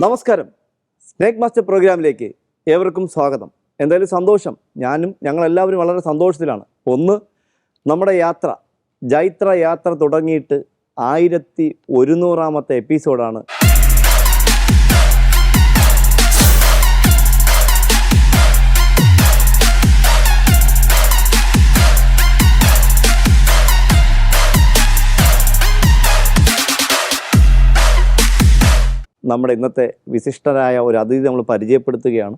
നമസ്കാരം. Snake master പ്രോഗ്രാമിലേക്ക് ഏവർക്കും സ്വാഗതം. എന്തായാലും സന്തോഷം, ഞങ്ങളെല്ലാവരും വളരെ സന്തോഷത്തിലാണ്. ഒന്ന്, നമ്മുടെ യാത്ര ജൈത്ര യാത്ര തുടങ്ങിയിട്ട് 1100ാമത്തെ എപ്പിസോഡാണ്. നമ്മുടെ ഇന്നത്തെ വിശിഷ്ടരായ ഒരു അതിഥി നമ്മൾ പരിചയപ്പെടുത്തുകയാണ്.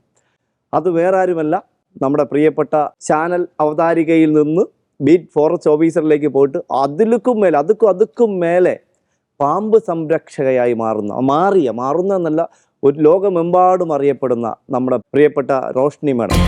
അത് വേറെ ആരുമല്ല, നമ്മുടെ പ്രിയപ്പെട്ട ചാനൽ അവതാരികയിൽ നിന്ന് ബീറ്റ് ഫോറസ്റ്റ് ഓഫീസറിലേക്ക് പോയിട്ട് അതുക്കും മേലെ പാമ്പ് സംരക്ഷകയായി മാറുന്നതെന്നല്ല, ഒരു ലോകമെമ്പാടും അറിയപ്പെടുന്ന നമ്മുടെ പ്രിയപ്പെട്ട റോഷ്നി മാഡം.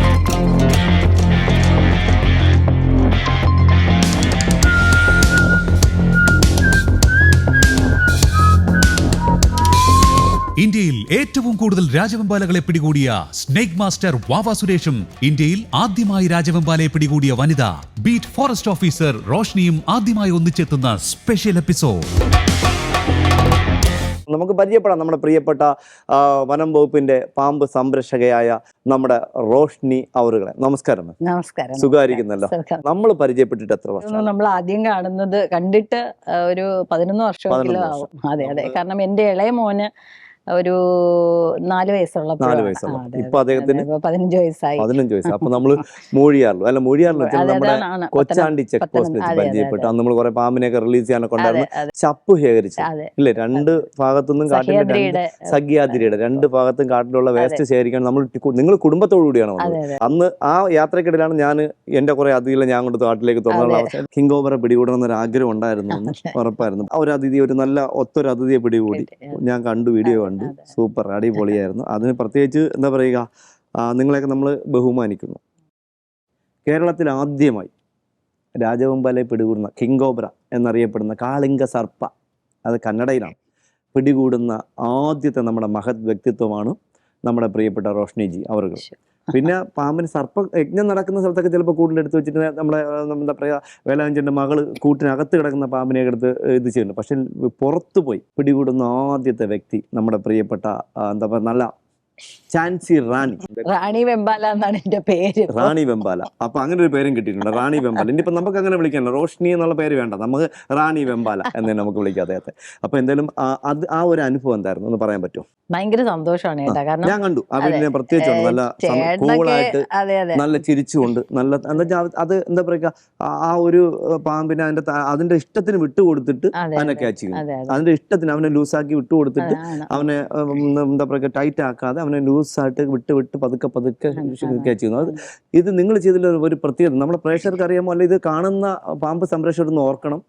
ഇന്ത്യയിൽ ഏറ്റവും കൂടുതൽ രാജവെമ്പാലകളെ പിടികൂടിയ സ്നേക് മാസ്റ്റർ വാവ സുരേഷും ഇന്ത്യയിൽ ആദ്യമായി രാജവെമ്പാലയെ പിടികൂടിയ വനിത ബീറ്റ് ഫോറസ്റ്റ് ഓഫീസർ റോഷ്നിയും ആദ്യമായി ഒന്നിച്ചെത്തുന്ന സ്പെഷ്യൽ എപ്പിസോഡ്. നമുക്ക് പരിചയപ്പെടാം നമ്മുടെ പ്രിയപ്പെട്ട വനം വകുപ്പിന്റെ പാമ്പ് സംരക്ഷകയായ നമ്മുടെ റോഷ്നി അവറുകളെ. നമസ്കാരം. നമസ്കാരം. സുഖായിരിക്കുന്നല്ലോ? നമ്മൾ പരിചയപ്പെട്ടിട്ട് എത്ര വർഷം? നമ്മൾ ആദ്യം കണ്ടിട്ട് ഒരു 11 വർഷമെങ്കിലും ആവും. അതെ, കാരണം എന്റെ ഇളയ മോന് ഒരു 4 വയസ്സുള്ള. ഇപ്പൊ അദ്ദേഹത്തിന് 15 വയസ്സായി. 15 വയസ്സ്. അപ്പൊ നമ്മള് മൂഴിയാറിലോ നമ്മുടെ കൊച്ചാണ്ടി ചെക്ക് പോസ്റ്റിൽ പരിചയപ്പെട്ടു. അന്ന് നമ്മൾ കുറെ പാമ്പിനെയൊക്കെ റിലീസ് ചെയ്യാനൊക്കെ ഉണ്ടായിരുന്നു. ചപ്പ് ശേഖരിച്ചു ഇല്ലേ? 2 ഭാഗത്തുനിന്നും കാട്ടിന്റെ സഹ്യാദ്രിയുടെ 2 ഭാഗത്തും കാട്ടിലുള്ള വേസ്റ്റ് ശേഖരിക്കാൻ നിങ്ങൾ കുടുംബത്തോടു കൂടിയാണ് വന്നത്. അന്ന് ആ യാത്രക്കിടയിലാണ് ഞാൻ എന്റെ കുറെ അതിഥികളെ ഞാൻ കൊണ്ട് കാട്ടിലേക്ക് തുറന്നുള്ള അവസ്ഥ. കിങ് ഓവറെ പിടികൂടണം എന്നൊരു ആഗ്രഹം ഉണ്ടായിരുന്നു, ഉറപ്പായിരുന്നു. ഒരു അതിഥി, ഒരു നല്ല ഒത്തൊരു അതിഥിയെ പിടികൂടി ഞാൻ കണ്ടു, വീഡിയോ കണ്ടു. സൂപ്പർ, അടിപൊളിയായിരുന്നു. അതിന് പ്രത്യേകിച്ച് എന്താ പറയുക, നിങ്ങളെയൊക്കെ നമ്മൾ ബഹുമാനിക്കുന്നു. കേരളത്തിൽ ആദ്യമായി രാജവെമ്പാലയെ പിടികൂടുന്ന കിങ് ഓബ്ര എന്നറിയപ്പെടുന്ന കാളിംഗ സർപ്പ, അത് കന്നഡയിലാണ്, പിടികൂടുന്ന ആദ്യത്തെ നമ്മുടെ മഹത് വ്യക്തിത്വമാണ് നമ്മുടെ പ്രിയപ്പെട്ട റോഷ്നിജി അവറുകൾ. പിന്നെ പാമ്പിന് യജ്ഞം നടക്കുന്ന സ്ഥലത്തൊക്കെ ചിലപ്പോൾ കൂട്ടിലെടുത്ത് വെച്ചിട്ട് നമ്മളെ എന്താ പറയുക, വേലാഞ്ചൻ്റെ മകള് കൂട്ടിനകത്ത് കിടക്കുന്ന പാമ്പിനെ എടുത്ത് ഇത് ചെയ്യുന്നു. പക്ഷെ പുറത്തു പോയി പിടികൂടുന്ന ആദ്യത്തെ വ്യക്തി നമ്മുടെ പ്രിയപ്പെട്ട എന്താ പറയുക, നല്ല ഝാൻസി റാണി വെമ്പാല എന്നാണ് എന്റെ പേര്. റാണി വെമ്പാല. അപ്പൊ അങ്ങനെ ഒരു പേരും കിട്ടിയിട്ടുണ്ട്, റാണി വെമ്പാല. ഇനിയിപ്പോ നമുക്ക് അങ്ങനെ വിളിക്കാനല്ലോ, റോഷ്നി എന്നുള്ള പേര് വേണ്ട, നമുക്ക് റാണി വെമ്പാല എന്നേ നമുക്ക് വിളിക്കാം അദ്ദേഹത്തെ. അപ്പൊ എന്തായാലും ആ ഒരു അനുഭവം എന്തായിരുന്നു എന്ന് പറയാൻ പറ്റുമോ? ഭയങ്കര സന്തോഷമാണ് കേട്ടോ, കാരണം ഞാൻ കണ്ടു ആ വീട്ടിൽ പ്രത്യേകിച്ച് നല്ല കൂളായിട്ട്, നല്ല ചിരിച്ചുകൊണ്ട്, നല്ല അത് എന്താ പറയുക, ആ ഒരു പാമ്പിനെ അതിന്റെ ഇഷ്ടത്തിന് വിട്ടുകൊടുത്തിട്ട് അവനെ ക്യാച്ച് ചെയ്യുന്നു. അതിന്റെ ഇഷ്ടത്തിന് അവനെ ലൂസാക്കി വിട്ടുകൊടുത്തിട്ട് അവനെ എന്താ പറയുക ടൈറ്റ് ആക്കാതെ അവനെ ലൂസായിട്ട് വിട്ട് പതുക്കെ ക്യാച്ച് ചെയ്യുന്നു. ഇത് നിങ്ങൾ ചെയ്തതിൽ ഒരു പ്രത്യേകത നമ്മുടെ പ്രേക്ഷകർക്ക് അറിയാമോ? അല്ല, ഇത് കാണുന്ന പാമ്പ് സംരക്ഷകർ ഓർക്കണം,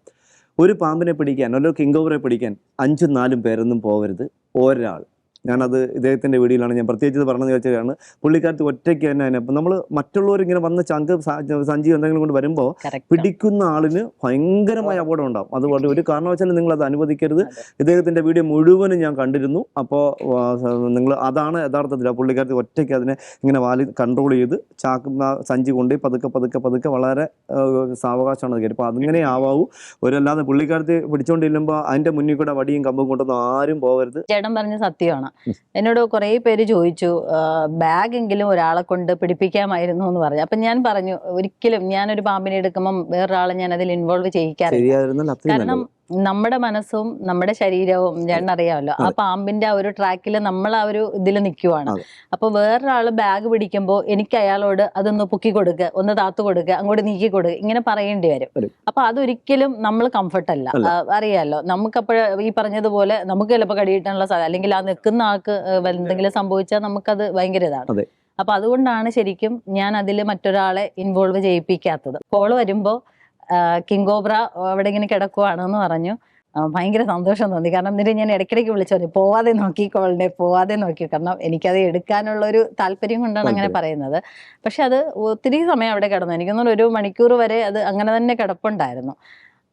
ഒരു പാമ്പിനെ പിടിക്കാൻ, അല്ലെങ്കിൽ കിങ് ഓവറെ പിടിക്കാൻ 5ഉം 4ഉം പേരൊന്നും പോകരുത്, ഒരാൾ. ഞാനത് ഇദ്ദേഹത്തിൻ്റെ വീഡിയോയിലാണ് ഞാൻ പ്രത്യേകിച്ച് ഇത് പറഞ്ഞതെന്ന് വെച്ചാൽ, പുള്ളിക്കാരത്ത് ഒറ്റയ്ക്ക് തന്നെ അതിനെ നമ്മൾ മറ്റുള്ളവർ ഇങ്ങനെ വന്ന് സഞ്ചി എന്തെങ്കിലും കൊണ്ട് വരുമ്പോൾ പിടിക്കുന്ന ആളിന് ഭയങ്കരമായ അപകടം ഉണ്ടാവും. അതുപോലെ ഒരു കാരണവശാലും നിങ്ങൾ അത് അനുവദിക്കരുത്. ഇദ്ദേഹത്തിൻ്റെ വീഡിയോ മുഴുവനും ഞാൻ കണ്ടിരുന്നു. അപ്പോൾ നിങ്ങൾ അതാണ് യഥാർത്ഥത്തിൽ ആ പുള്ളിക്കാരത്ത് ഒറ്റയ്ക്ക് അതിനെ ഇങ്ങനെ കൺട്രോൾ ചെയ്ത് സഞ്ചി കൊണ്ട് പതുക്കെ വളരെ സാവകാശമാണ് കയറി. അപ്പോൾ അതിങ്ങനെ ആവാവൂ. ഒരല്ലാതെ പുള്ളിക്കാരത്ത് പിടിച്ചുകൊണ്ടില്ലുമ്പോൾ അതിൻ്റെ മുന്നിൽ കൂടെ വടിയും കമ്പും കൊണ്ടൊന്നും ആരും പോകരുത്. ചേട്ടൻ പറഞ്ഞ സത്യമാണ്. എന്നോട് കുറെ പേര് ചോദിച്ചു, ബാഗെങ്കിലും ഒരാളെ കൊണ്ട് പിടിപ്പിക്കാമായിരുന്നു എന്ന് പറഞ്ഞു. അപ്പൊ ഞാൻ പറഞ്ഞു, ഒരിക്കലും ഞാനൊരു പാമ്പിനെ എടുക്കുമ്പോൾ വേറൊരാളെ ഞാൻ അതിൽ ഇൻവോൾവ് ചെയ്യിക്കാറില്ല. കാരണം നമ്മുടെ മനസ്സും നമ്മുടെ ശരീരവും അറിയാമല്ലോ, ആ പാമ്പിന്റെ ആ ഒരു ട്രാക്കിൽ നമ്മൾ ആ ഒരു ഇതിൽ നിൽക്കുവാണ്. അപ്പൊ വേറൊരാള് ബാഗ് പിടിക്കുമ്പോൾ എനിക്ക് അയാളോട് അതൊന്ന് പൊക്കി കൊടുക്കുക, ഒന്ന് താത്തു കൊടുക്കുക, അങ്ങോട്ട് നീക്കി കൊടുക്കുക, ഇങ്ങനെ പറയേണ്ടി വരും. അപ്പൊ അതൊരിക്കലും നമ്മൾ കംഫർട്ടല്ല. അറിയാമല്ലോ, നമുക്കപ്പോഴ ഈ പറഞ്ഞതുപോലെ നമുക്ക് ചിലപ്പോൾ കടിയിട്ടാനുള്ള സാധ്യത, അല്ലെങ്കിൽ ആ നിൽക്കുന്ന ആൾക്ക് എന്തെങ്കിലും സംഭവിച്ചാൽ നമുക്കത് ഭയങ്കര ഇതാണ്. അപ്പൊ അതുകൊണ്ടാണ് ശരിക്കും ഞാൻ അതിൽ മറ്റൊരാളെ ഇൻവോൾവ് ചെയ്യിപ്പിക്കാത്തത്. കോള് വരുമ്പോ കിങ് ഓബ്ര അവിടെ ഇങ്ങനെ കിടക്കുവാണെന്ന് പറഞ്ഞു. ഭയങ്കര സന്തോഷം തോന്നി. കാരണം എന്നിട്ട് ഞാൻ ഇടയ്ക്കിടയ്ക്ക് വിളിച്ചു പറഞ്ഞു, പോവാതെ നോക്കി, കാരണം എനിക്കത് എടുക്കാനുള്ള ഒരു താല്പര്യം കൊണ്ടാണ് അങ്ങനെ പറയുന്നത്. പക്ഷെ അത് ഒത്തിരി സമയം അവിടെ കിടന്നു. എനിക്കൊന്നും 1 മണിക്കൂർ വരെ അത് അങ്ങനെ തന്നെ കിടപ്പുണ്ടായിരുന്നു.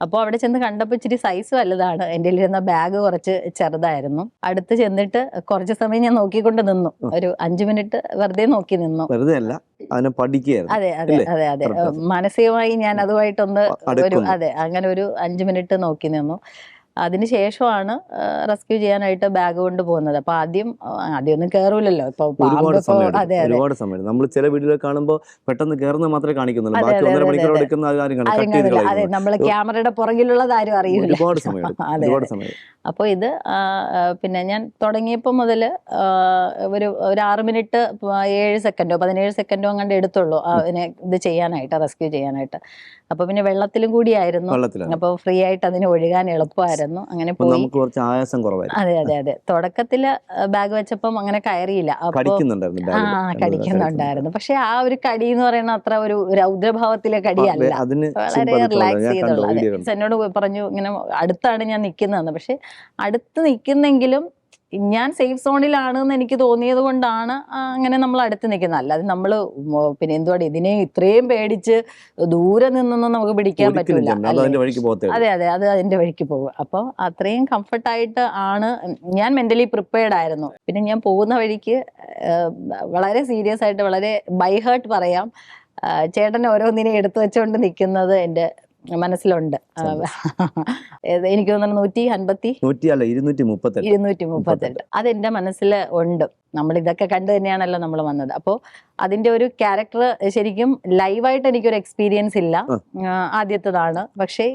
അപ്പോൾ അവിടെ ചെന്ന് കണ്ടപ്പോൾ ഇച്ചിരി സൈസ് വലുതാണ്, എൻ്റെ ഇരുന്ന ബാഗ് കുറച്ച് ചെറുതായിരുന്നു. അടുത്ത് ചെന്നിട്ട് കുറച്ച് സമയം ഞാൻ നോക്കിക്കൊണ്ട് നിന്നു, ഒരു 5 മിനിറ്റ് വെറുതെ നോക്കി നിന്നു. അതെ, മാനസികമായി ഞാൻ അതുമായിട്ടൊന്ന് അങ്ങനെ ഒരു 5 മിനിറ്റ് നോക്കി നിന്നു. അതിനുശേഷമാണ് റെസ്ക്യൂ ചെയ്യാനായിട്ട് ബാഗ് കൊണ്ട് പോകുന്നത്. അപ്പൊ ആദ്യമൊന്നും കയറൂലല്ലോ. ഇപ്പൊ ഒരുപാട് സമയം നമ്മൾ ചില വീഡിയോ കാണുമ്പോൾ പെട്ടെന്ന് കയറുന്നത് മാത്രമേ കാണിക്കുന്നുള്ളൂ. ബാക്കി 1.5 മണിക്കൂർ എടുക്കുന്ന അതെ, നമ്മള് ക്യാമറയുടെ പുറകിലുള്ളത് ആരും അറിയില്ല. ഒരുപാട് സമയം. അപ്പോൾ ഇത് പിന്നെ ഞാൻ തുടങ്ങിയപ്പോൾ മുതൽ ഒരു 6 മിനിറ്റ് 7 സെക്കൻഡോ 17 സെക്കൻഡോ അങ്ങോട്ട് എടുത്തുള്ളൂ അതിനെ ഇത് ചെയ്യാനായിട്ട്, റെസ്ക്യൂ ചെയ്യാനായിട്ട്. അപ്പൊ പിന്നെ വെള്ളത്തിലും കൂടിയായിരുന്നു, അപ്പൊ ഫ്രീ ആയിട്ട് അതിന് ഒഴുകാൻ എളുപ്പമായിരുന്നു. അങ്ങനെ പോയി. അതെ. തുടക്കത്തില് ബാഗ് വെച്ചപ്പം അങ്ങനെ കയറിയില്ല. കടിക്കുന്നുണ്ടായിരുന്നു. പക്ഷെ ആ ഒരു കടി എന്ന് പറയുന്ന അത്ര ഒരു രൗദ്രഭാവത്തിലെ കടിയല്ല, വളരെ റിലാക്സ് ചെയ്തുള്ള. എന്നോട് പറഞ്ഞു ഇങ്ങനെ അടുത്താണ് ഞാൻ നിൽക്കുന്നതെന്ന്. പക്ഷെ അടുത്ത് നിൽക്കുന്നെങ്കിലും ഞാൻ സേഫ് സോണിലാണെന്ന് എനിക്ക് തോന്നിയത് കൊണ്ടാണ് അങ്ങനെ നമ്മൾ അടുത്ത് നിൽക്കുന്നത്. അല്ലാതെ നമ്മൾ പിന്നെ എന്തുവാണ് ഇതിനെ ഇത്രയും പേടിച്ച് ദൂരെ നിന്നൊന്നും നമുക്ക് പിടിക്കാൻ പറ്റില്ല. അതെ, അത് അതിന്റെ വഴിക്ക് പോകും. അപ്പോൾ അത്രയും കംഫർട്ടായിട്ട് ആണ് ഞാൻ മെന്റലി പ്രിപ്പയർഡ് ആയിരുന്നു. പിന്നെ ഞാൻ പോകുന്ന വഴിക്ക് വളരെ സീരിയസ് ആയിട്ട്, വളരെ ബൈ ഹാർട്ട് പറയാം, ചേട്ടൻ ഓരോന്നിനെ എടുത്തു വെച്ചുകൊണ്ട് നിൽക്കുന്നത് എൻ്റെ മനസ്സിലുണ്ട്. എനിക്ക് തോന്നുന്നു 238 അതെന്റെ മനസ്സിൽ ഉണ്ട്. നമ്മൾ ഇതൊക്കെ കണ്ടു തന്നെയാണല്ലോ നമ്മൾ വന്നത്. അപ്പോൾ അതിന്റെ ഒരു ക്യാരക്ടർ ശരിക്കും ലൈവായിട്ട് എനിക്കൊരു എക്സ്പീരിയൻസ് ഇല്ല, ആദ്യത്തേതാണ്. പക്ഷേ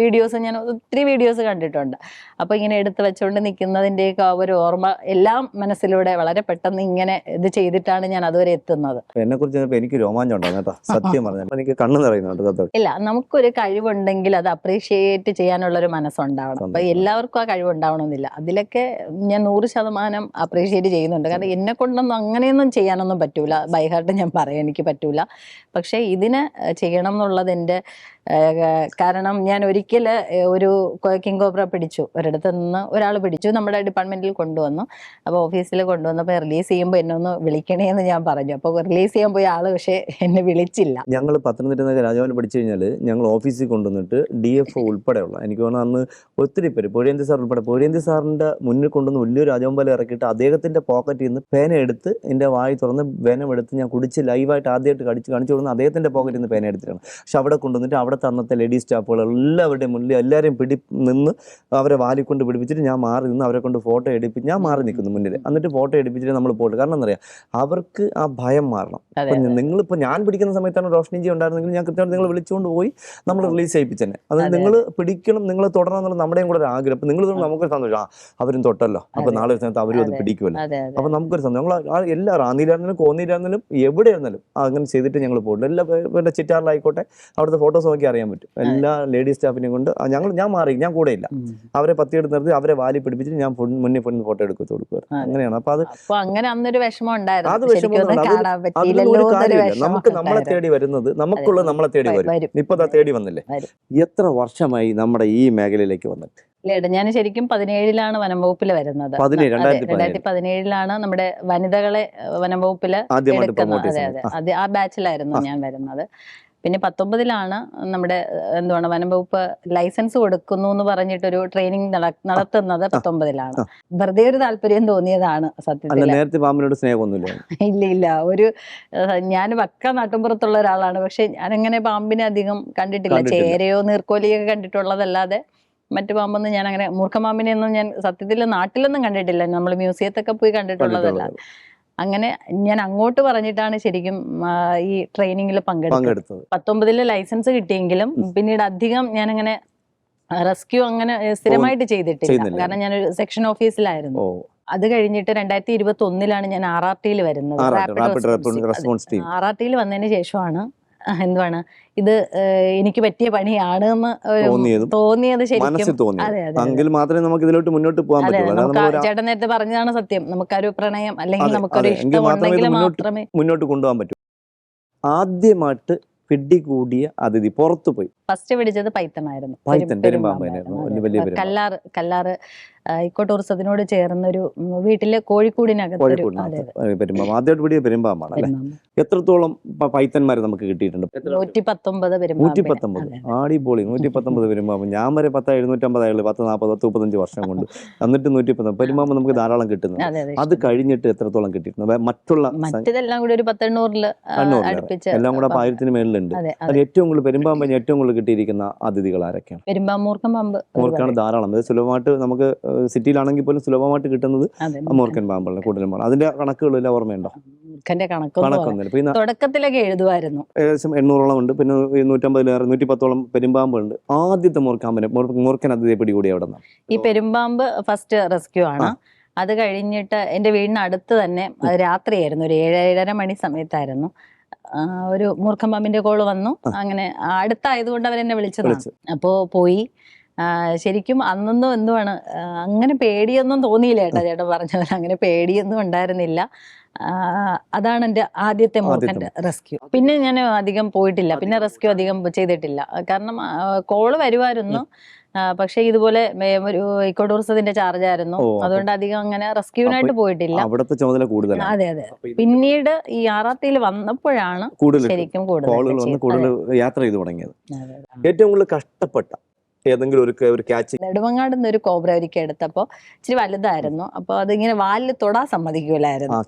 വീഡിയോസ് ഞാൻ ഒത്തിരി വീഡിയോസ് കണ്ടിട്ടുണ്ട്. അപ്പോൾ ഇങ്ങനെ എടുത്ത് വെച്ചുകൊണ്ട് നിൽക്കുന്നതിൻ്റെയൊക്കെ ഒരു ഓർമ്മ എല്ലാം മനസ്സിലൂടെ വളരെ പെട്ടെന്ന് ഇങ്ങനെ ഇത് ചെയ്തിട്ടാണ് ഞാൻ അതുവരെ എത്തുന്നത്. എന്നെ കുറിച്ച് എനിക്ക് രോമാഞ്ചം ഉണ്ടായിരുന്നു കേട്ടോ, സത്യം പറഞ്ഞാൽ എനിക്ക് കണ്ണ് നിറയുന്നുണ്ട്. ഇല്ല, നമുക്കൊരു കഴിവുണ്ടെങ്കിൽ അത് അപ്രീഷിയേറ്റ് ചെയ്യാനുള്ളൊരു മനസ്സുണ്ടാവണം. അപ്പൊ എല്ലാവർക്കും ആ കഴിവുണ്ടാവണമെന്നില്ല. അതിലൊക്കെ ഞാൻ 100% അപ്രീഷിയേറ്റ് ചെയ്യുന്നുണ്ട്. കാരണം എന്നെ കൊണ്ടൊന്നും അങ്ങനെയൊന്നും ചെയ്യാനൊന്നും പറ്റൂല, ബൈ ഹാർട്ട് ഞാൻ പറയാം, എനിക്ക് പറ്റൂല. പക്ഷെ ഇതിന് ചെയ്യണം എന്നുള്ളത് എൻ്റെ കാരണം ഞാൻ ഒരിക്കൽ ഒരു കിങ് കോബ്ര പിടിച്ചു, ഒരിടത്ത് നിന്ന് ഒരാൾ പിടിച്ചു, നമ്മുടെ ഡിപ്പാർട്ട്മെന്റിൽ കൊണ്ടുവന്നു. അപ്പോൾ ഓഫീസിൽ കൊണ്ടുവന്നപ്പോൾ റിലീസ് ചെയ്യുമ്പോൾ എന്നെ ഒന്ന് വിളിക്കണേ എന്ന് ഞാൻ പറഞ്ഞു. അപ്പോൾ റിലീസ് ചെയ്യാൻ പോയ ആള് പക്ഷേ എന്നെ വിളിച്ചില്ല. ഞങ്ങൾ പത്തനംതിട്ട രാജഭവനിൽ പഠിച്ചു കഴിഞ്ഞാൽ ഞങ്ങൾ ഓഫീസിൽ കൊണ്ടുവന്നിട്ട് DFO ഉൾപ്പെടെയുള്ള, എനിക്ക് തോന്നുന്നു അന്ന് ഒത്തിരി പേര്, പൊഴിയന്തി സാർ ഉൾപ്പെടെ, പൊഴിയന്തി സാറിന്റെ മുന്നിൽ കൊണ്ടുവന്ന് വലിയൊരു രാജവമ്പാല ഇറക്കിയിട്ട് അദ്ദേഹത്തിന്റെ പോക്കറ്റിൽ നിന്ന് പേന എടുത്ത് എൻ്റെ വായി തുറന്ന് വെനം എടുത്ത് ഞാൻ കുടിച്ച് ലൈവായിട്ട് ആദ്യമായിട്ട് കാണിച്ചു കൊടുക്കുന്ന അദ്ദേഹത്തിന്റെ പോക്കറ്റിൽ നിന്ന് പേന എടുത്തിട്ടാണ്. പക്ഷെ അവിടെ കൊണ്ടുവന്നിട്ട് അവിടുത്തെ അന്നത്തെ ലേഡി സ്റ്റാഫുകൾ എല്ലാവരുടെയും മുന്നിൽ എല്ലാവരെയും നിന്ന് അവരെ വാലി കൊണ്ട് പിടിപ്പിച്ചിട്ട് ഞാൻ മാറി നിന്ന് അവരെ കൊണ്ട് ഫോട്ടോ എടുപ്പിച്ച് ഞാൻ മാറി നിൽക്കുന്നു മുന്നിൽ. എന്നിട്ട് ഫോട്ടോ എടുപ്പിച്ചിട്ട് നമ്മൾ പോയിട്ട്, കാരണം എന്താ പറയുക, അവർക്ക് ആ ഭയം മാറണം. നിങ്ങളിപ്പോൾ ഞാൻ പിടിക്കുന്ന സമയത്താണ് റോഷ്നിജി ഉണ്ടായിരുന്നെങ്കിൽ ഞാൻ കൃത്യമായിട്ട് നിങ്ങൾ വിളിച്ചുകൊണ്ട് പോയി നമ്മൾ റിലീസ് ചെയ്യിപ്പിച്ചെന്നെ. അത് നിങ്ങൾ പിടിക്കണം, നിങ്ങൾ തുടരണം എന്നുള്ള നമ്മുടെയും കൂടെ ഒരു ആഗ്രഹം. അപ്പം നിങ്ങൾ നമുക്കൊരു സന്തോഷം, അവരും തൊട്ടല്ലോ, അപ്പോൾ നാളെ ഒരു സമയത്ത് അവരും അത് പിടിക്കുമല്ലോ. അപ്പം നമുക്കൊരു സന്തോഷം. ഞങ്ങൾ എല്ലാവരും ആന്നിയിലായിരുന്നാലും കോന്നിയിലായിരുന്നാലും എവിടെ ആയിരുന്നാലും അങ്ങനെ ചെയ്തിട്ട് ഞങ്ങൾ പോകുന്നുണ്ട്. എല്ലാ ചിറ്റാറിലായിക്കോട്ടെ അവിടുത്തെ ഫോട്ടോസ് നോക്കി അറിയാൻ പറ്റും. എല്ലാ ലേഡീസ് സ്റ്റാഫിനെയും കൊണ്ട് ഞാൻ മാറി, ഞാൻ കൂടെ ഇല്ല, അവരെ പത്തിയെടുത്ത് നിർത്തി അവരെ വാലി പിടിപ്പിച്ചിട്ട് ഞാൻ മുന്നിൽ ഫോട്ടോ എടുത്തു കൊടുക്കുക. അങ്ങനെയാണ്. അപ്പൊ അത് അങ്ങനെ അന്നൊരു വിഷമം ഉണ്ടായിരുന്നു. അത് വിഷമം, അതിലൊരു കാര്യമില്ല. നമുക്ക് നമ്മളെ തേടി വരുന്നത്, നമുക്കുള്ളത് നമ്മളെ തേടി വരും. ഇപ്പൊ തേടി വന്നില്ലേ. എത്ര വർഷമായി നമ്മുടെ ഈ മേഖലയിലേക്ക് വന്നിട്ട്? ഞാൻ ശരിക്കും 2017 വനംവകുപ്പിൽ വരുന്നത്. 2017 നമ്മുടെ വനിതകളെ വനംവകുപ്പില് എടുക്കുന്നത്. അതെ, ആ ബാച്ചിലായിരുന്നു ഞാൻ വരുന്നത്. പിന്നെ 2019 നമ്മുടെ എന്താണ് വനംവകുപ്പ് ലൈസൻസ് കൊടുക്കുന്നു എന്ന് പറഞ്ഞിട്ടൊരു ട്രെയിനിങ് നടത്തുന്നത് 2019. വെറുതെ ഒരു താല്പര്യം തോന്നിയതാണ് സത്യത്തിൽ. ഇല്ല, ഒരു ഞാൻ വക്ക നാട്ടുമ്പുറത്തുള്ള ഒരാളാണ്. പക്ഷെ ഞാനങ്ങനെ പാമ്പിനെ അധികം കണ്ടിട്ടില്ല. ചേരയോ നീർക്കോലിയൊക്കെ കണ്ടിട്ടുള്ളതല്ലാതെ മറ്റു പാമ്പൊന്നും ഞാൻ അങ്ങനെ, മൂർഖമാമ്പിനെയൊന്നും ഞാൻ സത്യത്തിൽ നാട്ടിലൊന്നും കണ്ടിട്ടില്ല. നമ്മൾ മ്യൂസിയത്തൊക്കെ പോയി കണ്ടിട്ടുള്ളതല്ല. അങ്ങനെ ഞാൻ അങ്ങോട്ട് പറഞ്ഞിട്ടാണ് ശരിക്കും ഈ ട്രെയിനിങ്ങിൽ പങ്കെടുത്തത്. 2019 ലൈസൻസ് കിട്ടിയെങ്കിലും പിന്നീട് അധികം ഞാനങ്ങനെ റെസ്ക്യൂ അങ്ങനെ സ്ഥിരമായിട്ട് ചെയ്തിട്ടില്ല. കാരണം ഞാനൊരു സെക്ഷൻ ഓഫീസിലായിരുന്നു. അത് കഴിഞ്ഞിട്ട് 2021 ഞാൻ RRT വരുന്നത്. RRT വന്നതിന് ശേഷമാണ് എന്താണ് ഇത് എനിക്ക് പറ്റിയ പണിയാണ് എന്ന് തോന്നിയത്. ശരിക്കും ചേട്ടൻ നേരത്തെ പറഞ്ഞതാണ് സത്യം. നമുക്കൊരു പ്രണയം അല്ലെങ്കിൽ നമുക്കൊരു ഇഷ്ടം ഉണ്ടെങ്കിൽ മാത്രമേ മുന്നോട്ട് കൊണ്ടുപോകാൻ പറ്റൂ. ആദ്യമായിട്ട് പിടികൂടിയ അതിഥി പുറത്തു പോയി ഫസ്റ്റ് പിടിച്ചത് പൈത്തണായിരുന്നു. കല്ലാറ് ഇക്കോ ടൂറിസത്തിനോട് ചേർന്നൊരു വീട്ടിലെ കോഴിക്കൂടിനകത്തൊരു പെരുമ്പാമ്പ് ആദ്യമായിട്ട് പിടിയ പെരുമ്പാമ്പാണ് അല്ലേ? എത്രത്തോളം പൈത്തന്മാർ നമുക്ക് കിട്ടിയിട്ടുണ്ട്? 119 119. ആടിപൊളി. 119 പെരുമ്പാമ്പ്. ഞാൻ വരെ 750 ആയുള്ളൂ, 40-45 വർഷം കൊണ്ട്. എന്നിട്ട് 119 പെരുമ്പാമ്പ് നമുക്ക് ധാരാളം കിട്ടുന്നുണ്ട്. അത് കഴിഞ്ഞിട്ട് എത്രത്തോളം കിട്ടിയിട്ടുണ്ട് മറ്റെല്ലാം കൂടി ഒരു 10-800 അടുപ്പിച്ച് എല്ലാം കൂടെ 1000-ന് മേളിലുണ്ട്. അതിൽ ഏറ്റവും കൂടുതൽ പെരുമ്പാമ്പിന് ഏറ്റവും കൂടുതൽ കിട്ടിയിരിക്കുന്ന അതിഥികൾ ആരൊക്കെയാണ്? പെരുമ്പാമ്പ് മൂർക്കാണ് ധാരാളം. അത് സുലഭമായിട്ട് നമുക്ക് സിറ്റിയിലാണെങ്കിൽ പോലും സുലഭമായിട്ട് കിട്ടുന്നത് മൂർക്കൻ പാമ്പുകളാണ് കൂടുതലും. അതിന്റെ കണക്കുകളെല്ലാം ഓർമ്മയുണ്ടോ? കണക്കൊന്നുമില്ല. തുടക്കത്തിലൊക്കെ എഴുതുമായിരുന്നു. ഏകദേശം 800ഓളം ഉണ്ട്. പിന്നെ 150-ലേറെ 110ഓളം പെരുമ്പാമ്പുണ്ട്. ആദ്യത്തെ മൂർക്കൻ അതിഥിയെ പിടികൂടി അവിടെ നിന്നാണ്. ഈ പെരുമ്പാമ്പ് ഫസ്റ്റ് റെസ്ക്യൂ ആണ്. അത് കഴിഞ്ഞിട്ട് എൻ്റെ വീടിനടുത്ത് തന്നെ രാത്രിയായിരുന്നു, ഒരു 7-7:30 മണി സമയത്തായിരുന്നു ഒരു മൂർഖൻ പാമ്പിന്റെ കോള് വന്നു. അങ്ങനെ അടുത്തായതുകൊണ്ട് അവരെന്നെ വിളിച്ചതാണ്. അപ്പോൾ പോയി. ശരിക്കും അന്നൊന്നും എന്തുവാണ് അങ്ങനെ പേടിയൊന്നും തോന്നിയില്ല കേട്ടോ. ചേട്ടൻ പറഞ്ഞ പോലെ അങ്ങനെ പേടിയൊന്നും ഉണ്ടായിരുന്നില്ല. അതാണ് എൻ്റെ ആദ്യത്തെ മൂർഖൻ്റെ റെസ്ക്യൂ. പിന്നെ ഞാൻ അധികം പോയിട്ടില്ല, പിന്നെ റെസ്ക്യൂ അധികം ചെയ്തിട്ടില്ല. കാരണം കോള് വരുമായിരുന്നു, പക്ഷെ ഇതുപോലെ ഒരു ഇക്കോ ടൂറിസത്തിന്റെ ചാർജ് ആയിരുന്നു. അതുകൊണ്ട് അധികം അങ്ങനെ റെസ്ക്യൂവിനായിട്ട് പോയിട്ടില്ല. അവിടുത്തെ ചുമതല കൂടുതലാണ്. അതെ. പിന്നീട് ഈ ആറാത്തിയിൽ വന്നപ്പോഴാണ് ശരിക്കും കൂടുതൽ യാത്ര ചെയ്തു തുടങ്ങിയത്. ഏറ്റവും കൂടുതൽ കഷ്ടപ്പെട്ട ഏതെങ്കിലും ഒരു ക്യാച്ച്? നെടുമങ്ങാട് ഒരു കോബ്ര ഒരിക്കൽ എടുത്തപ്പോ ഇച്ചിരി വലുതായിരുന്നു. അപ്പൊ അതിങ്ങനെ വാലിൽ തൊടാൻ സമ്മതിക്കൂലായിരുന്നു.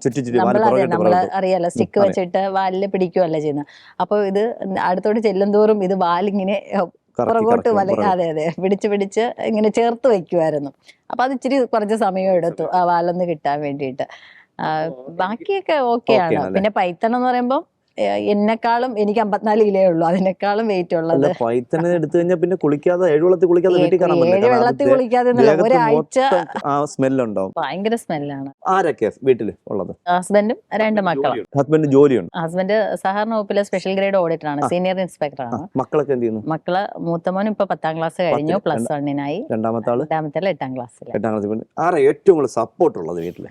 നമ്മള് അറിയാലോ, സ്റ്റിക്ക് വെച്ചിട്ട് വാലില് പിടിക്കുകയല്ല ചെയ്യുന്നത്. അപ്പൊ ഇത് അടുത്തോട്ട് ചെല്ലും തോറും ഇത് വാലിങ്ങനെ പുറകോട്ട് അതെ പിടിച്ച് ഇങ്ങനെ ചേർത്ത് വെക്കുമായിരുന്നു. അപ്പൊ അത് ഇച്ചിരി കുറച്ച് സമയം എടുത്തു ആ വാലൊന്ന് കിട്ടാൻ വേണ്ടിയിട്ട്. ബാക്കിയൊക്കെ ഓക്കെയാണ്. പിന്നെ പൈത്തൺ എന്ന് പറയുമ്പോൾ എന്നെക്കാളും എനിക്ക് 54 കിലോ ഉള്ളൂ, അതിനേക്കാളും വെയിറ്റ് ഉള്ളത്. പൈത്തനെ എടുത്തു കഴിഞ്ഞാൽ പിന്നെ കുളിക്കാതെ 7 വെള്ളത്തിൽ കുളിക്കാതെ വീട്ടിൽ കയറാൻ പറ്റില്ല. വെള്ളത്തിൽ കുളിക്കാതെ ഒരാഴ്ച സ്മെല്ലുണ്ടാവും, ഭയങ്കര സ്മെല്ലാണ്. ആരൊക്കെ വീട്ടില് ഉള്ളത്? ഹസ്ബൻഡും 2 മക്കളും. ഹസ്ബൻഡ് ജോലിയുണ്ട്? ഹസ്ബൻഡ് സഹകരണ വകുപ്പിലെ സ്പെഷ്യൽ ഗ്രേഡ് ഓഡിറ്റർ ആണ്, സീനിയർ ഇൻസ്പെക്ടർ ആണ്. മക്കളൊക്കെ എന്ത് ചെയ്യുന്നു? മക്കള് മൂത്തമോൻ ഇപ്പൊ 10ാം ക്ലാസ് കഴിഞ്ഞു, +1-നായി. രണ്ടാമത്തെ ആള് 8ാം ക്ലാസ്സിൽ. ആരാ ഏറ്റവും കൂടുതൽ സപ്പോർട്ട് ഉള്ളത് വീട്ടില്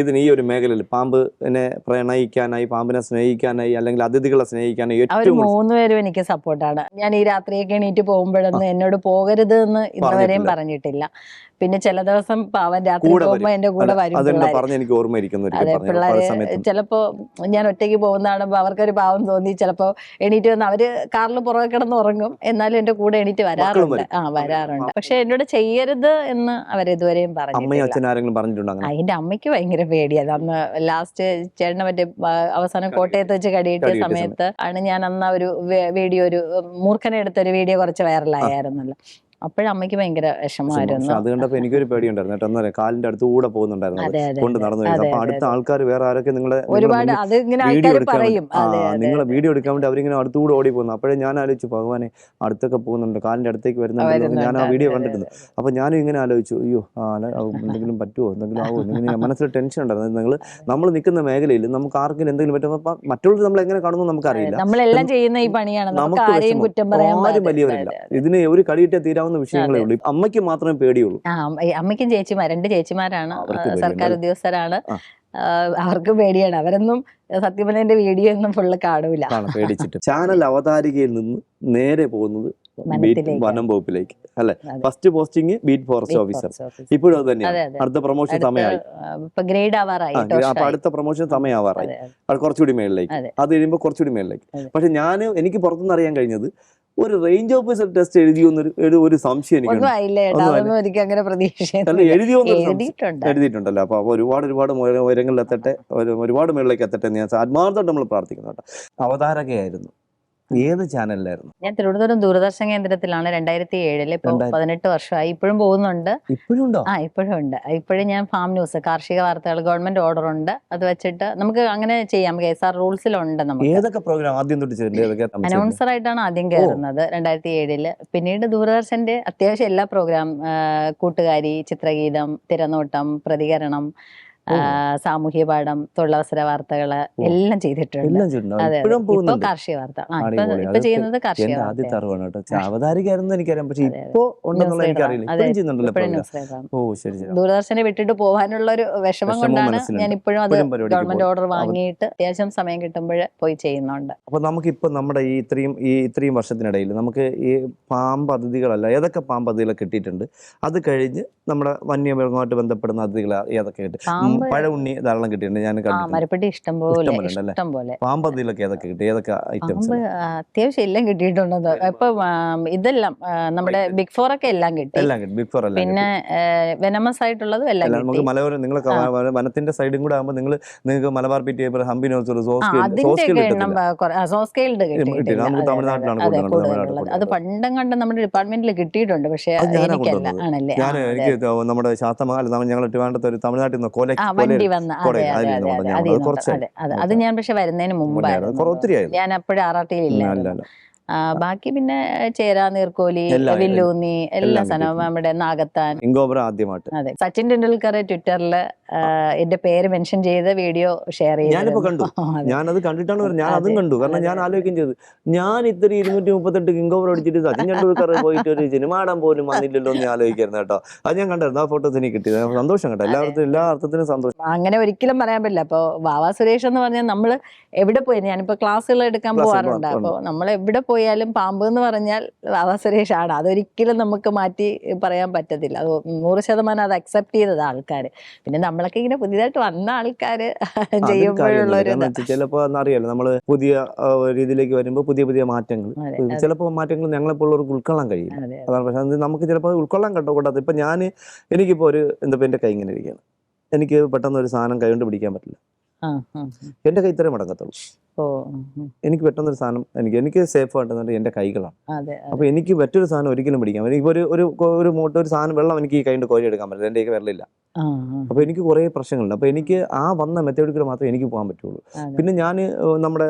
ഇതിന് ഈ ഒരു മേഖലയിൽ പാമ്പിനെ പ്രണയിക്കാനായി, പാമ്പിനെ സ്നേഹിക്കാനായി, അല്ലെങ്കിൽ അതിഥികളെ സ്നേഹിക്കാനായി? അവർ 3 പേരും എനിക്ക് സപ്പോർട്ടാണ്. ഞാൻ ഈ രാത്രിയൊക്കെ എണീറ്റ് പോകുമ്പോഴൊന്നും എന്നോട് പോകരുത് എന്ന് ഇന്നുവരെയും പറഞ്ഞിട്ടില്ല. പിന്നെ ചില ദിവസം പാവൻ രാത്രി പോകുമ്പോ എന്റെ കൂടെ വരും. അതെ, പിള്ളേര് ചിലപ്പോ ഞാൻ ഒറ്റയ്ക്ക് പോകുന്ന കാണുമ്പോ അവർക്കൊരു പാവം തോന്നി ചിലപ്പോ എണീറ്റ് വന്ന് അവര് കാറിൽ പുറകെ കിടന്ന് ഉറങ്ങും, എന്നാലും എന്റെ കൂടെ എണീറ്റ് വരാറുണ്ട്. വരാറുണ്ട്. പക്ഷെ എന്നോട് ചെയ്യരുത് എന്ന് അവരിതുവരെയും പറഞ്ഞിട്ടില്ല. അതിന്റെ അമ്മയ്ക്ക് ഭയങ്കര പേടിയത്. അന്ന് ലാസ്റ്റ് ചേട്ടനെ മറ്റേ അവസാനം കോട്ടയത്ത് വെച്ച് കടിയിട്ടിയ സമയത്ത് ആണ് ഞാൻ അന്ന് ഒരു വീഡിയോ, ഒരു മൂർഖനെ എടുത്തൊരു വീഡിയോ കുറച്ച് വൈറലായിരുന്നല്ലോ. അപ്പോഴമ്മയ്ക്ക് ഭയങ്കര വിഷമമായിരുന്നു. അത് കണ്ടപ്പോ എനിക്കൊരു പേടിയുണ്ടായിരുന്നു. കാലിന്റെ അടുത്ത് കൂടെ പോകുന്നുണ്ടായിരുന്നു, കൊണ്ട് നടന്നു. അപ്പൊ അടുത്ത ആൾക്കാർ വേറെ ആരൊക്കെ നിങ്ങളെ ഒരുപാട് നിങ്ങളെ വീഡിയോ എടുക്കാൻ വേണ്ടി അവരിങ്ങനെ അടുത്തുകൂടെ ഓടി പോകുന്നു. അപ്പോഴേ ഞാൻ ആലോചിച്ചു, ഭഗവാനെ അടുത്തൊക്കെ പോകുന്നുണ്ട്, കാലിന്റെ അടുത്തേക്ക് വരുന്നുണ്ടല്ലോ. ഞാൻ ആ വീഡിയോ കണ്ടിട്ടുണ്ട്. അപ്പൊ ഞാനും ഇങ്ങനെ ആലോചിച്ചു, അയ്യോ എന്തെങ്കിലും പറ്റുമോ, എന്തെങ്കിലും ആവോ, എന്തെങ്കിലും മനസ്സിൽ ടെൻഷൻ ഉണ്ടായിരുന്നു. നമ്മൾ നിൽക്കുന്ന മേഖലയിൽ നമുക്ക് ആർക്കെങ്കിലും എന്തെങ്കിലും പറ്റുമ്പോൾ മറ്റുള്ളവർ നമ്മൾ എങ്ങനെ കാണുന്നു നമുക്കറിയില്ല. നമ്മളെല്ലാം ചെയ്യുന്ന ഈ പണിയാണ്, നമുക്ക് ആരെയും കുറ്റം പറയാൻ വലിയവരില്ല. ഇതിന് ഒരു കടിയിട്ടേ തീരാവുന്ന വിഷയങ്ങളേ ഉള്ളൂ. അമ്മയ്ക്ക് മാത്രമേ പേടിയുള്ളൂ. അമ്മയ്ക്കും 2 ചേച്ചിമാരാണ്, സർക്കാർ ഉദ്യോഗസ്ഥരാണ്. അവർക്ക് പേടിയാണ്. അവരൊന്നും സത്യം പറഞ്ഞ എന്റെ വീഡിയോ ഒന്നും ഫുള്ള് കാണൂല, പേടിച്ചിട്ട്. ചാനൽ അവതാരികയിൽ നിന്ന് നേരെ പോകുന്നത് വനം വകുപ്പിലേക്ക് അല്ലെ? First posting beat forest officer. ഇപ്പോഴും അത് തന്നെയാണ്. അടുത്ത പ്രൊമോഷൻ സമയമായി, ഗ്രേഡ് ആവാറായി. അപ്പൊ അടുത്ത പ്രൊമോഷൻ സമയമാവാറായി, കുറച്ചുകൂടി മേളിലേക്ക്. അത് കഴിയുമ്പോൾ കുറച്ചുകൂടി മേളിലേക്ക്. പക്ഷെ എനിക്ക് പുറത്തുനിന്ന് അറിയാൻ കഴിഞ്ഞത് ഒരു റേഞ്ച് ഓഫീസർ ടെസ്റ്റ് എഴുതിയോന്നൊരു ഒരു സംശയം എഴുതിയിട്ടുണ്ടല്ലോ. അപ്പൊ ഒരുപാട് ഉയരങ്ങളിൽ എത്തട്ടെ, ഒരുപാട് മേളിലേക്ക് എത്തട്ടെ എന്ന് ഞാൻ ആത്മാർത്ഥമായിട്ട് നമ്മൾ പ്രാർത്ഥിക്കുന്നു കേട്ടോ. അവതാരകയായിരുന്നു. ഏത് ചാനലിലായിരുന്നു? ഞാൻ തിരുവനന്തപുരം ദൂരദർശൻ കേന്ദ്രത്തിലാണ് 2007. ഇപ്പൊ 18 വർഷമായി. ഇപ്പോഴും പോകുന്നുണ്ട്. ഇപ്പോഴും ഉണ്ട്. ഇപ്പോഴും ഞാൻ ഫാം ന്യൂസ്, കാർഷിക വാർത്തകൾ, ഗവൺമെന്റ് ഓർഡർ ഉണ്ട്, അത് വെച്ചിട്ട് നമുക്ക് അങ്ങനെ ചെയ്യാം. KSR റൂൾസിലുണ്ട്. നമുക്ക് ഏതൊക്കെ പ്രോഗ്രാം ആദ്യം തൊട്ട് അനൗൺസർ ആയിട്ടാണ് ആദ്യം കയറുന്നത് 2007. പിന്നീട് ദൂരദർശന്റെ അത്യാവശ്യം എല്ലാ പ്രോഗ്രാം, കൂട്ടുകാരി, ചിത്രഗീതം, തിരനോട്ടം, പ്രതികരണം, സാമൂഹ്യ പാഠം, തൊഴിലവസര വാർത്തകള് എല്ലാം ചെയ്തിട്ടുണ്ട്. അതെ, ഇപ്പൊ കാർഷിക വാർത്ത ഇപ്പൊ ചെയ്യുന്നത് കാർഷിക ആദ്യത്തെ അറിവാണ് കേട്ടോ. അവതാരികായിരുന്നു എനിക്കറിയാം, പക്ഷെ ഇപ്പോ ഉണ്ടെന്നുള്ള എനിക്കറിയില്ല. ഇപ്പോഴും ചെയ്യുന്നുണ്ടല്ലോ. ഓ ശരി ശരി. ദൂരദർശനെ വിട്ടിട്ട് പോകാനുള്ള ഒരു വിഷമം കൊണ്ടാണ് ഞാൻ ഇപ്പോഴും അത് ഗവൺമെന്റ് ഓർഡർ വാങ്ങിയിട്ട് അത്യാവശ്യം സമയം കിട്ടുമ്പോൾ പോയി ചെയ്യുന്നുണ്ട്. അപ്പൊ നമുക്കിപ്പോ നമ്മുടെ ഈ ഇത്രയും വർഷത്തിനിടയിൽ നമുക്ക് ഈ പാമ്പ് അതിഥികളല്ല, ഏതൊക്കെ പാമ്പ് അതിഥികളെ കിട്ടിയിട്ടുണ്ട്, അത് കഴിഞ്ഞ് നമ്മുടെ വന്യമൃഗവുമായിട്ട് ബന്ധപ്പെടുന്ന അതിഥികൾ ഏതൊക്കെ കിട്ടി? പഴ ഉണ്ണി ധാരാളം കിട്ടിയിട്ടുണ്ട്, ഞാൻ മരപ്പെട്ടി ഇഷ്ടം പോലെ. പാമ്പ് അതിഥികളൊക്കെ ഏതൊക്കെ കിട്ടി? ഏതൊക്കെ ഐറ്റംസ്? അത്യാവശ്യം എല്ലാം കിട്ടിയിട്ടുണ്ടെന്ന്. ഇപ്പൊ ഇതെല്ലാം നമ്മുടെ ബിഗ് ഫോർ ഒക്കെ എല്ലാം കിട്ടി. ബിഗ് ഫോർ അല്ല, പിന്നെ വെനമസ് ആയിട്ടുള്ളതും എല്ലാം കിട്ടി. നമുക്ക് മലയോരം, നിങ്ങൾ വനത്തിന്റെ സൈഡും കൂടെ ആകുമ്പോൾ നിങ്ങൾക്ക് മലബാർ പിറ്റി, ഹംപി നോസർ, തമിഴ്നാട്ടിലാണ് അത് പണ്ടും കണ്ട് നമ്മുടെ ഡിപ്പാർട്ട്മെന്റിൽ കിട്ടിയിട്ടുണ്ട്. പക്ഷെ എനിക്കല്ല ആണല്ലേ, എനിക്ക് നമ്മുടെ ശാസ്തമംഗലം, ഞങ്ങൾ തമിഴ്നാട്ടിൽ നിന്ന് വണ്ടി വന്ന അത് ഞാൻ പക്ഷെ വരുന്നതിന് മുമ്പായിരുന്നു. ഞാൻ അപ്പോഴും RRT ഇല്ല. ബാക്കി പിന്നെ ചേര, നീർക്കോലി, വില്ലൂന്നി എല്ലാ സ്ഥലവും, നമ്മുടെ നാഗത്താൻ, ആദ്യമായിട്ട്. അതെ, സച്ചിൻ ടെണ്ടുൽക്കർ ട്വിറ്ററിൽ എന്റെ പേര് മെൻഷൻ ചെയ്ത വീഡിയോ ഷെയർ ചെയ്തു. ഞാനിപ്പോ കണ്ടു, ഞാനത് കണ്ടിട്ടാണ് ഞാൻ അതും കണ്ടു. കാരണം ഞാൻ ആലോചിക്കുകയും ചെയ്തു, ഞാൻ ഇത്ര 238 കിങ് ഓവർ അടിച്ചിട്ട് സച്ചിൻ ടെണ്ടുൽക്കർ പോയിട്ട് ഒരു സിനിമാടാൻ പോലും വന്നില്ലല്ലോ എന്ന് ആലോചിക്കായിരുന്നു കേട്ടോ. അത് ഞാൻ കണ്ടായിരുന്നു, ആ ഫോട്ടോസ് എനിക്ക് കിട്ടിയത്. സന്തോഷം കേട്ടോ, എല്ലാ അർത്ഥത്തിനും സന്തോഷം. അങ്ങനെ ഒരിക്കലും പറയാൻ പറ്റില്ല. അപ്പൊ വാവാ സുരേഷ് എന്ന് പറഞ്ഞാൽ നമ്മള് എവിടെ പോയി, ഞാനിപ്പോ ക്ലാസ്സുകൾ എടുക്കാൻ പോകാറുണ്ട്. അപ്പൊ നമ്മൾ എവിടെ പോയാലും പാമ്പ് എന്ന് പറഞ്ഞാൽ വാവാ സുരേഷ് ആണ്. അതൊരിക്കലും നമുക്ക് മാറ്റി പറയാൻ പറ്റത്തില്ല. അത് 100% അത് അക്സെപ്റ്റ് ചെയ്തത് ആൾക്കാര്. പിന്നെ നമ്മളൊക്കെ ഇങ്ങനെ പുതിയതായിട്ട് വന്ന ആൾക്കാര് ചെയ്യുമ്പോഴുള്ളൊരു ചിലപ്പോ അറിയാലോ, നമ്മള് പുതിയ രീതിയിലേക്ക് വരുമ്പോൾ പുതിയ മാറ്റങ്ങൾ, ചിലപ്പോൾ മാറ്റങ്ങൾ ഞങ്ങളെപ്പോലുള്ളവർക്ക് ഉൾക്കൊള്ളാൻ കഴിയും. അതാണ്. പക്ഷെ അത് നമുക്ക് ചിലപ്പോൾ ഉൾക്കൊള്ളാൻ കൂടാതെ. ഇപ്പൊ എനിക്കിപ്പോ എന്റെ കൈ ഇങ്ങനെ ഇരിക്കുകയാണ്, എനിക്ക് പെട്ടെന്ന് ഒരു സാധനം കൈ കൊണ്ട് പിടിക്കാൻ പറ്റില്ല. എന്റെ കൈ ഇത്രയും മടങ്ങത്തുള്ളൂ. എനിക്ക് പെട്ടെന്നൊരു സാധനം എനിക്ക് സേഫ് ആയിട്ട് എന്റെ കൈകളാണ്. അപ്പൊ എനിക്ക് മറ്റൊരു സാധനം ഒരിക്കലും പിടിക്കാൻ, എനിക്ക് ഒരു സാധനം വെള്ളം എനിക്ക് ഈ കൈ കൊണ്ട് കോരി എടുക്കാൻ പറ്റില്ല, എന്റെ കൈ വെള്ളമില്ല. അപ്പൊ എനിക്ക് കുറെ പ്രശ്നങ്ങളുണ്ട്. അപ്പൊ എനിക്ക് ആ വന്ന മെത്തേഡിൽ മാത്രമേ എനിക്ക് പോകാൻ പറ്റുള്ളൂ. പിന്നെ ഞാൻ നമ്മുടെ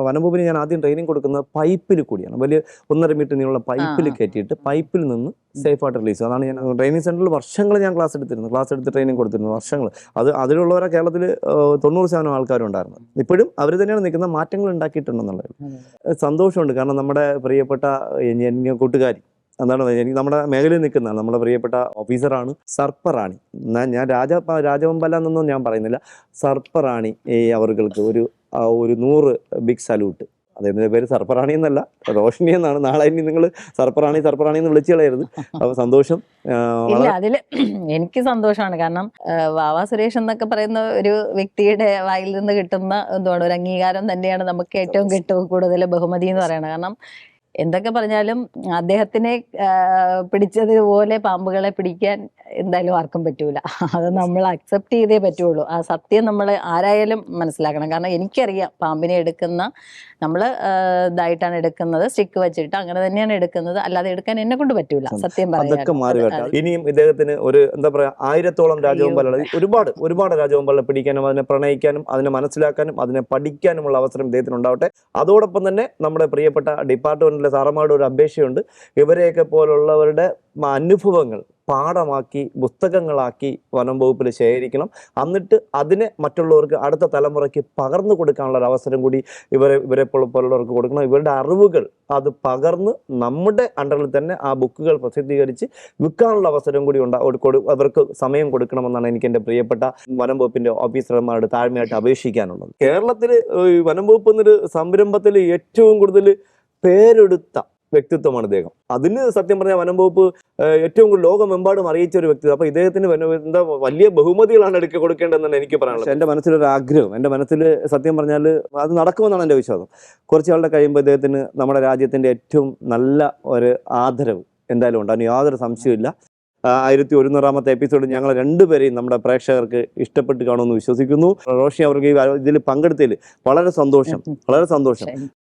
വനംവകുപ്പിന് ഞാൻ ആദ്യം ട്രെയിനിങ് കൊടുക്കുന്നത് പൈപ്പിൽ കൂടിയാണ്. വലിയ 1.5 മീറ്റർ നീളമുള്ള പൈപ്പിൽ കയറ്റിയിട്ട് പൈപ്പിൽ നിന്ന് സേഫ് ആയിട്ട് റിലീസ്. അതാണ് ഞാൻ ട്രെയിനിങ് സെന്ററിൽ വർഷങ്ങൾ ഞാൻ ക്ലാസ് എടുത്ത് ട്രെയിനിങ് കൊടുത്തിരുന്നു, വർഷങ്ങൾ. അതിലുള്ളവരെ കേരളത്തിൽ 90% ആൾക്കാരും ഉണ്ടായിരുന്നു. ഇപ്പോഴും അവർ തന്നെയാണ് നിൽക്കുന്ന, മാറ്റങ്ങൾ ഉണ്ടാക്കിയിട്ടുണ്ടെന്നുള്ളത് സന്തോഷമുണ്ട്. കാരണം നമ്മുടെ പ്രിയപ്പെട്ട കൂട്ടുകാരി എന്താണ്, എനിക്ക് നമ്മുടെ മേഖലയിൽ നിൽക്കുന്നതാണ്, നമ്മുടെ പ്രിയപ്പെട്ട ഓഫീസറാണ് സർപ്പറാണി. ഞാൻ രാജവെമ്പാല എന്നൊന്നും ഞാൻ പറയുന്നില്ല, സർപ്പറാണി അവർക്ക് ഒരു 100 ബിഗ് സല്യൂട്ട്. അദ്ദേഹത്തിന്റെ പേര് സർപ്പറാണി എന്നല്ല, റോഷ്നി എന്നാണ്. നാളെ ഇനി നിങ്ങൾ സർപ്പറാണി എന്ന് വിളിച്ചു കളയരുത്. അപ്പൊ സന്തോഷം. ഇല്ല, അതില് എനിക്ക് സന്തോഷമാണ്. കാരണം വാവാ സുരേഷ് എന്നൊക്കെ പറയുന്ന ഒരു വ്യക്തിയുടെ വായിൽ നിന്ന് കിട്ടുന്ന എന്താണ് ഒരു അംഗീകാരം തന്നെയാണ് നമുക്ക് ഏറ്റവും കൂടുതൽ ബഹുമതി എന്ന് പറയുന്നത്. കാരണം എന്തൊക്കെ പറഞ്ഞാലും അദ്ദേഹത്തിനെ പിടിച്ചതുപോലെ പാമ്പുകളെ പിടിക്കാൻ എന്തായാലും ആർക്കും പറ്റൂല. അത് നമ്മൾ അക്സെപ്റ്റ് ചെയ്തേ പറ്റുള്ളൂ. ആ സത്യം നമ്മൾ ആരായാലും മനസ്സിലാക്കണം. കാരണം എനിക്കറിയാം പാമ്പിനെ എടുക്കുന്ന നമ്മൾ ഇതായിട്ടാണ് എടുക്കുന്നത്, സ്റ്റിക്ക് വെച്ചിട്ട് അങ്ങനെ തന്നെയാണ് എടുക്കുന്നത്. അല്ലാതെ എടുക്കാൻ എന്നെ കൊണ്ട് പറ്റൂല, സത്യം പറയാം. ഇനിയും ഇദ്ദേഹത്തിന് ഒരു എന്താ പറയാ 1000-ഓളം രാജവെമ്പാല, ഒരുപാട് രാജവെമ്പാല പിടിക്കാനും അതിനെ പ്രണയിക്കാനും അതിനെ മനസ്സിലാക്കാനും അതിനെ പഠിക്കാനുമുള്ള അവസരം ഇദ്ദേഹത്തിന് ഉണ്ടാവട്ടെ. അതോടൊപ്പം തന്നെ നമ്മുടെ പ്രിയപ്പെട്ട ഡിപ്പാർട്ട്മെന്റിലെ സാറന്മാരുടെ ഒരു അപേക്ഷയുണ്ട്, ഇവരെയൊക്കെ പോലുള്ളവരുടെ അനുഭവങ്ങൾ പാഠമാക്കി പുസ്തകങ്ങളാക്കി വനം വകുപ്പിൽ ശേഖരിക്കണം. അതിനെ മറ്റുള്ളവർക്ക്, അടുത്ത തലമുറയ്ക്ക് പകർന്നു കൊടുക്കാനുള്ള ഒരു അവസരം കൂടി ഇവരെ പോലുള്ളവർക്ക് കൊടുക്കണം. ഇവരുടെ അറിവുകൾ അത് പകർന്ന് നമ്മുടെ അണ്ടറിൽ തന്നെ ആ ബുക്കുകൾ പ്രസിദ്ധീകരിച്ച് വിൽക്കാനുള്ള അവസരം കൂടി അവർക്ക് സമയം കൊടുക്കണമെന്നാണ് എനിക്ക് എൻ്റെ പ്രിയപ്പെട്ട വനം വകുപ്പിന്റെ ഓഫീസർമാരോട് താഴ്മയായിട്ട് അപേക്ഷിക്കാനുള്ളത്. കേരളത്തിൽ വനം വകുപ്പ് എന്നൊരു സംരംഭത്തിൽ ഏറ്റവും കൂടുതൽ പേരെടുത്ത വ്യക്തിത്വമാണ് ഇദ്ദേഹം. അതിന് സത്യം പറഞ്ഞാൽ വനം വകുപ്പ് ഏറ്റവും കൂടുതൽ ലോകമെമ്പാടും അറിയിച്ച ഒരു വ്യക്തിത്വം. അപ്പൊ ഇദ്ദേഹത്തിന് വലിയ ബഹുമതികളാണ് കൊടുക്കേണ്ടതെന്നാണ് എനിക്ക് പറയാനുള്ളത്. എൻ്റെ മനസ്സിലൊരു ആഗ്രഹം, എൻ്റെ മനസ്സിൽ സത്യം പറഞ്ഞാൽ അത് നടക്കുമെന്നാണ് എൻ്റെ വിശ്വാസം. കുറച്ചാളുടെ കഴിയുമ്പോൾ ഇദ്ദേഹത്തിന് നമ്മുടെ രാജ്യത്തിന്റെ ഏറ്റവും നല്ല ഒരു ആദരവ് എന്തായാലും ഉണ്ട്, അതിന് യാതൊരു സംശയമില്ല. 1100-ാമത്തെ എപ്പിസോഡ് ഞങ്ങൾ രണ്ടുപേരെയും നമ്മുടെ പ്രേക്ഷകർക്ക് ഇഷ്ടപ്പെട്ട് കാണുമെന്ന് വിശ്വസിക്കുന്നു. റോഷി അവർക്ക് ഇതിൽ പങ്കെടുത്തതിൽ വളരെ സന്തോഷം.